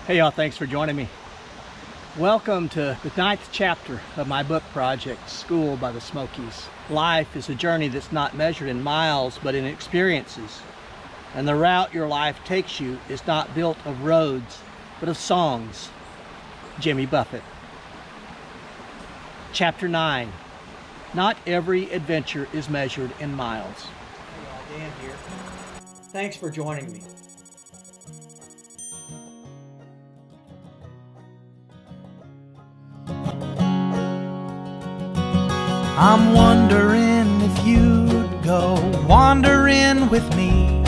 Hey y'all, thanks for joining me. Welcome to the 9th chapter of my book project, Schooled by the Smokies. Life is a journey that's not measured in miles, but in experiences. And the route your life takes you is not built of roads, but of songs. Jimmy Buffett. Chapter 9. Not every adventure is measured in miles. Hey y'all, Dan here. Thanks for joining me. I'm wondering if you'd go wandering with me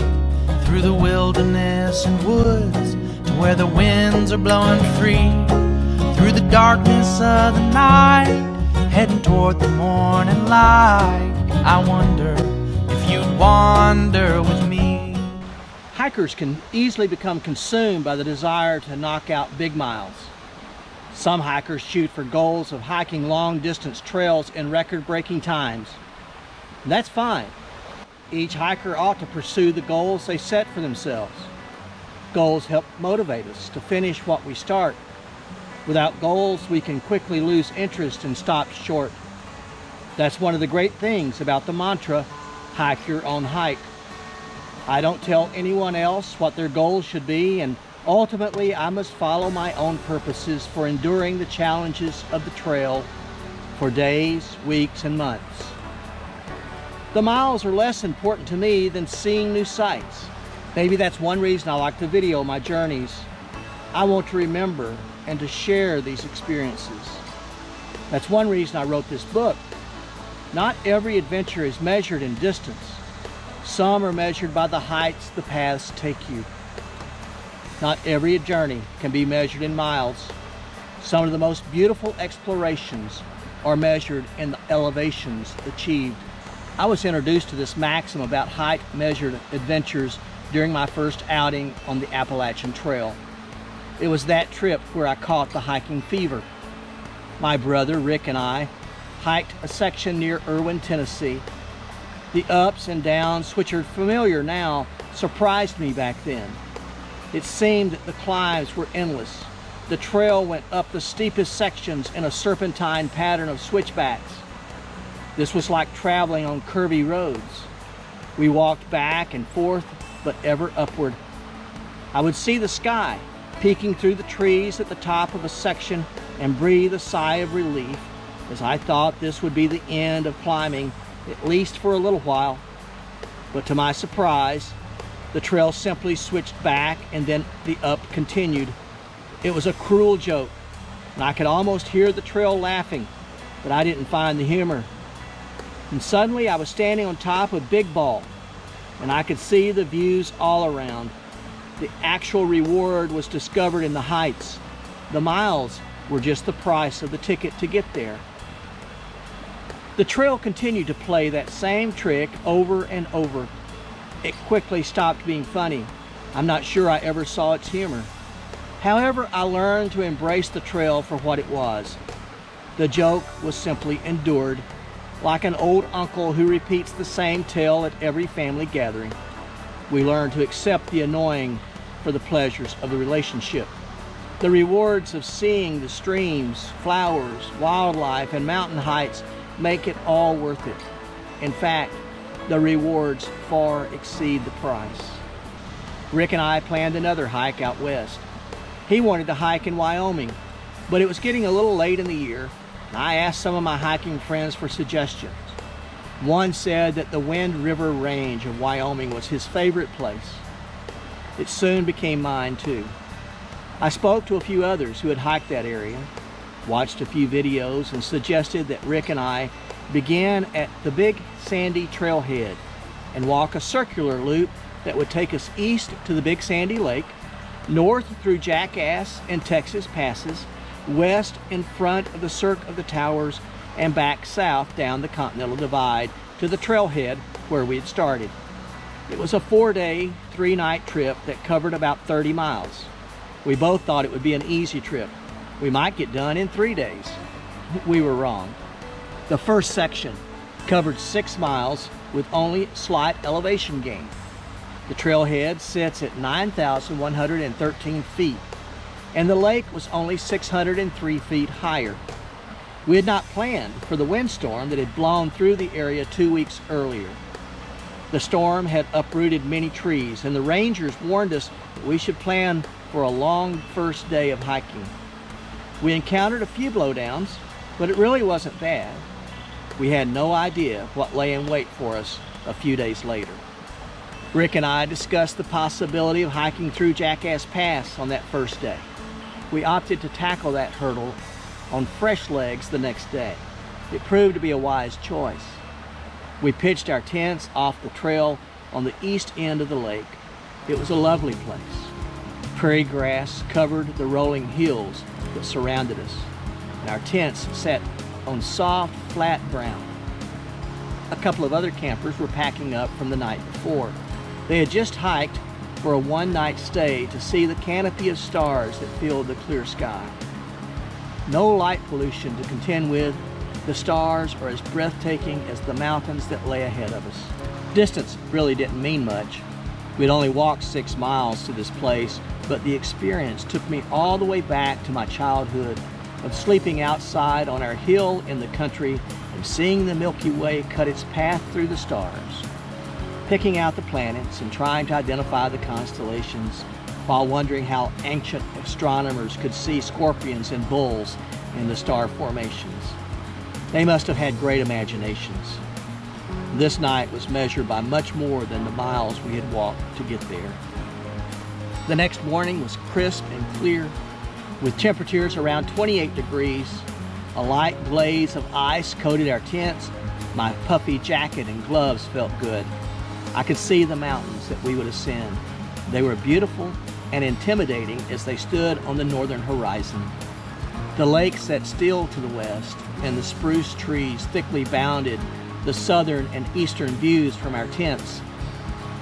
through the wilderness and woods to where the winds are blowing free, through the darkness of the night, heading toward the morning light. I wonder if you'd wander with me. Hikers can easily become consumed by the desire to knock out big miles. Some hikers shoot for goals of hiking long-distance trails in record-breaking times. And that's fine. Each hiker ought to pursue the goals they set for themselves. Goals help motivate us to finish what we start. Without goals, we can quickly lose interest and stop short. That's one of the great things about the mantra, hike your own hike. I don't tell anyone else what their goals should be, and ultimately, I must follow my own purposes for enduring the challenges of the trail for days, weeks, and months. The miles are less important to me than seeing new sights. Maybe that's one reason I like to video my journeys. I want to remember and to share these experiences. That's one reason I wrote this book. Not every adventure is measured in distance. Some are measured by the heights the paths take you. Not every journey can be measured in miles. Some of the most beautiful explorations are measured in the elevations achieved. I was introduced to this maxim about height-measured adventures during my first outing on the Appalachian Trail. It was that trip where I caught the hiking fever. My brother Rick and I hiked a section near Erwin, Tennessee. The ups and downs, which are familiar now, surprised me back then. It seemed that the climbs were endless. The trail went up the steepest sections in a serpentine pattern of switchbacks. This was like traveling on curvy roads. We walked back and forth, but ever upward. I would see the sky peeking through the trees at the top of a section and breathe a sigh of relief as I thought this would be the end of climbing, at least for a little while. But to my surprise, the trail simply switched back and then the up continued. It was a cruel joke, and I could almost hear the trail laughing, but I didn't find the humor. And suddenly I was standing on top of Big Ball, and I could see the views all around. The actual reward was discovered in the heights. The miles were just the price of the ticket to get there. The trail continued to play that same trick over and over. It quickly stopped being funny. I'm not sure I ever saw its humor. However, I learned to embrace the trail for what it was. The joke was simply endured, like an old uncle who repeats the same tale at every family gathering. We learned to accept the annoying for the pleasures of the relationship. The rewards of seeing the streams, flowers, wildlife, and mountain heights make it all worth it. In fact, the rewards far exceed the price. Rick and I planned another hike out west. He wanted to hike in Wyoming, but it was getting a little late in the year, and I asked some of my hiking friends for suggestions. One said that the Wind River Range of Wyoming was his favorite place. It soon became mine too. I spoke to a few others who had hiked that area, watched a few videos, and suggested that Rick and I begin at the Big Sandy Trailhead and walk a circular loop that would take us east to the Big Sandy Lake, north through Jackass and Texas passes, west in front of the Cirque of the Towers, and back south down the Continental Divide to the trailhead where we had started. It was a 4-day, 3-night trip that covered about 30 miles. We both thought it would be an easy trip. We might get done in 3 days. We were wrong. The first section covered 6 miles with only slight elevation gain. The trailhead sits at 9,113 feet. and the lake was only 603 feet higher. We had not planned for the windstorm that had blown through the area 2 weeks earlier. The storm had uprooted many trees, and the rangers warned us that we should plan for a long first day of hiking. We encountered a few blowdowns, but it really wasn't bad. We had no idea what lay in wait for us a few days later. Rick and I discussed the possibility of hiking through Jackass Pass on that first day. We opted to tackle that hurdle on fresh legs the next day. It proved to be a wise choice. We pitched our tents off the trail on the east end of the lake. It was a lovely place. Prairie grass covered the rolling hills that surrounded us, and our tents sat on soft, flat ground. A couple of other campers were packing up from the night before. They had just hiked for a one-night stay to see the canopy of stars that filled the clear sky. No light pollution to contend with. The stars are as breathtaking as the mountains that lay ahead of us. Distance really didn't mean much. We'd only walked 6 miles to this place, but the experience took me all the way back to my childhood of sleeping outside on our hill in the country and seeing the Milky Way cut its path through the stars, picking out the planets and trying to identify the constellations while wondering how ancient astronomers could see scorpions and bulls in the star formations. They must have had great imaginations. This night was measured by much more than the miles we had walked to get there. The next morning was crisp and clear, with temperatures around 28 degrees. A light glaze of ice coated our tents. My puffy jacket and gloves felt good. I could see the mountains that we would ascend. They were beautiful and intimidating as they stood on the northern horizon. The lake sat still to the west, and the spruce trees thickly bounded the southern and eastern views from our tents.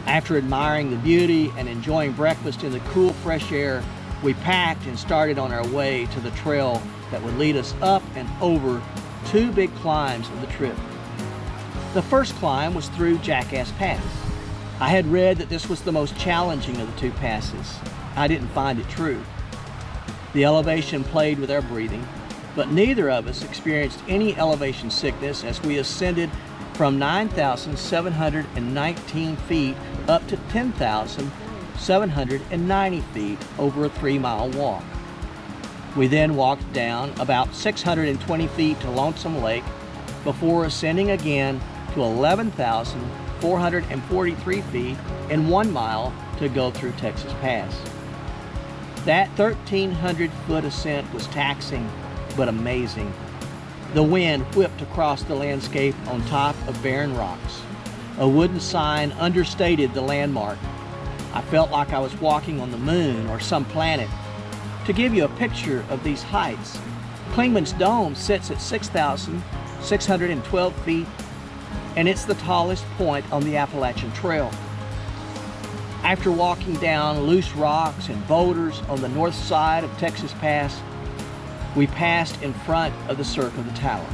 After admiring the beauty and enjoying breakfast in the cool, fresh air, we packed and started on our way to the trail that would lead us up and over 2 big climbs of the trip. The first climb was through Jackass Pass. I had read that this was the most challenging of the 2 passes. I didn't find it true. The elevation played with our breathing, but neither of us experienced any elevation sickness as we ascended from 9,719 feet up to 10,790 feet over a 3-mile walk. We then walked down about 620 feet to Lonesome Lake before ascending again to 11,443 feet and 1 mile to go through Texas Pass. That 1,300-foot ascent was taxing but amazing. The wind whipped across the landscape on top of barren rocks. A wooden sign understated the landmark. I felt like I was walking on the moon or some planet. To give you a picture of these heights, Clingman's Dome sits at 6,612 feet, and it's the tallest point on the Appalachian Trail. After walking down loose rocks and boulders on the north side of Texas Pass, we passed in front of the Cirque of the Towers.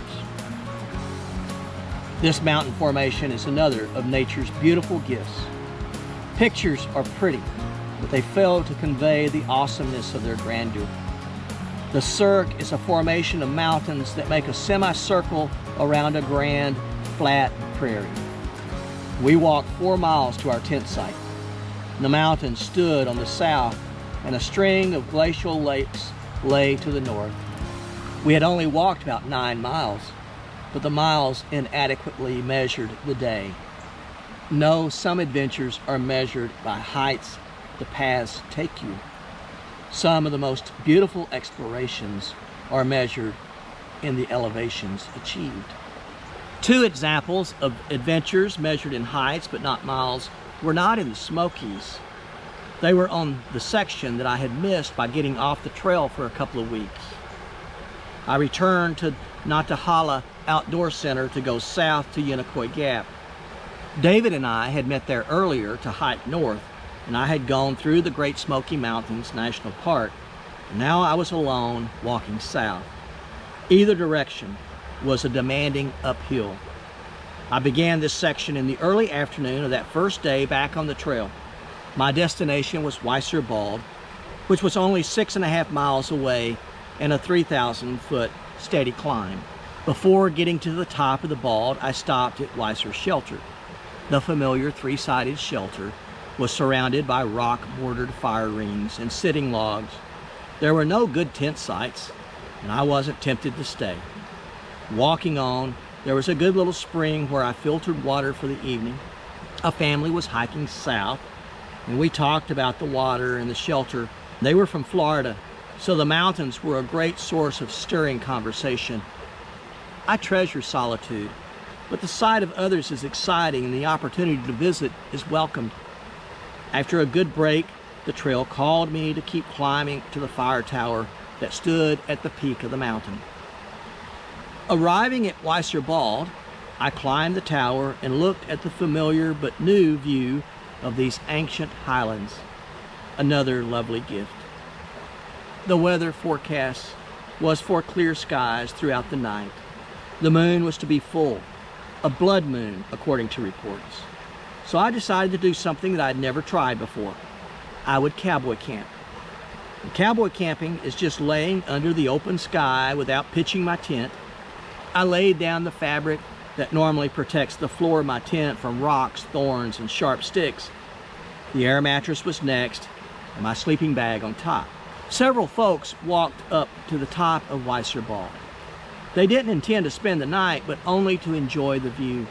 This mountain formation is another of nature's beautiful gifts. Pictures are pretty, but they fail to convey the awesomeness of their grandeur. The Cirque is a formation of mountains that make a semicircle around a grand, flat prairie. We walked 4 miles to our tent site. The mountains stood on the south, and a string of glacial lakes lay to the north. We had only walked about 9 miles, but the miles inadequately measured the day. No, some adventures are measured by heights the paths take you. Some of the most beautiful explorations are measured in the elevations achieved. 2 examples of adventures measured in heights but not miles were not in the Smokies. They were on the section that I had missed by getting off the trail for a couple of weeks. I returned to Nantahala Outdoor Center to go south to Unicoi Gap. David and I had met there earlier to hike north, and I had gone through the Great Smoky Mountains National Park. Now I was alone walking south. Either direction was a demanding uphill. I began this section in the early afternoon of that first day back on the trail. My destination was Weiser Bald, which was only 6.5 miles away and a 3,000-foot steady climb. Before getting to the top of the Bald, I stopped at Weiser's shelter. The familiar three-sided shelter was surrounded by rock-bordered fire rings and sitting logs. There were no good tent sites, and I wasn't tempted to stay. Walking on, there was a good little spring where I filtered water for the evening. A family was hiking south, and we talked about the water and the shelter. They were from Florida, so the mountains were a great source of stirring conversation. I treasure solitude, but the sight of others is exciting and the opportunity to visit is welcomed. After a good break, the trail called me to keep climbing to the fire tower that stood at the peak of the mountain. Arriving at Weiser Bald, I climbed the tower and looked at the familiar but new view of these ancient highlands. Another lovely gift. The weather forecast was for clear skies throughout the night. The moon was to be full, a blood moon according to reports. So I decided to do something that I'd never tried before. I would cowboy camp. And cowboy camping is just laying under the open sky without pitching my tent. I laid down the fabric that normally protects the floor of my tent from rocks, thorns, and sharp sticks. The air mattress was next, and my sleeping bag on top. Several folks walked up to the top of Weiser Bald. They didn't intend to spend the night, but only to enjoy the view.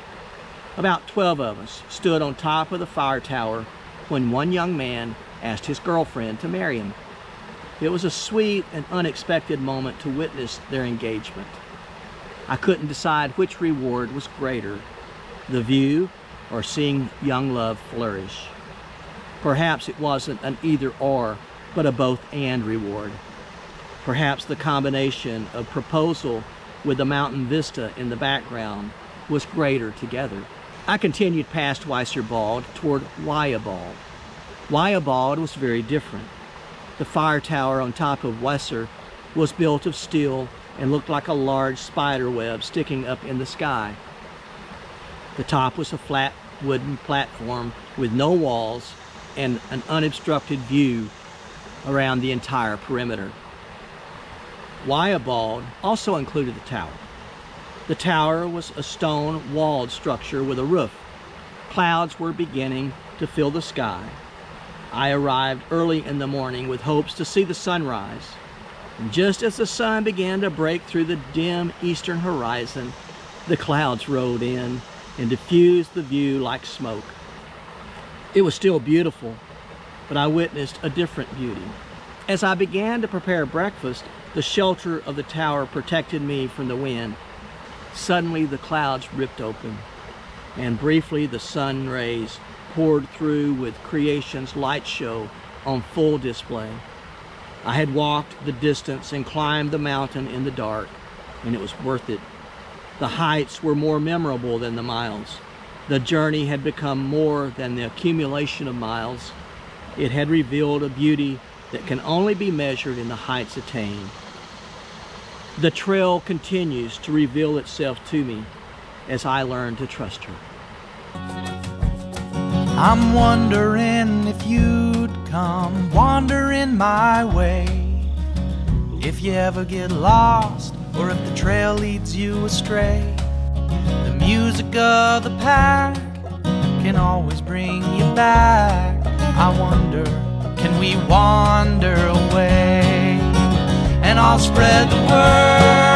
About 12 of us stood on top of the fire tower when one young man asked his girlfriend to marry him. It was a sweet and unexpected moment to witness their engagement. I couldn't decide which reward was greater, the view or seeing young love flourish. Perhaps it wasn't an either-or, but a both-and reward. Perhaps the combination of proposal with the mountain vista in the background was greater together. I continued past Weiser Bald toward Waya Bald. Waya Bald was very different. The fire tower on top of Weiser was built of steel and looked like a large spider web sticking up in the sky. The top was a flat wooden platform with no walls and an unobstructed view around the entire perimeter. Waya Bald also included the tower. The tower was a stone-walled structure with a roof. Clouds were beginning to fill the sky. I arrived early in the morning with hopes to see the sunrise. And just as the sun began to break through the dim eastern horizon, the clouds rolled in and diffused the view like smoke. It was still beautiful, but I witnessed a different beauty. As I began to prepare breakfast, the shelter of the tower protected me from the wind. Suddenly the clouds ripped open, and briefly the sun rays poured through with creation's light show on full display. I had walked the distance and climbed the mountain in the dark, and it was worth it. The heights were more memorable than the miles. The journey had become more than the accumulation of miles. It had revealed a beauty that can only be measured in the heights attained. The trail continues to reveal itself to me as I learn to trust her. I'm wondering if you'd come wandering my way. If you ever get lost, or if the trail leads you astray, the music of the pack can always bring you back. I wonder, can we wander away? And I'll spread the word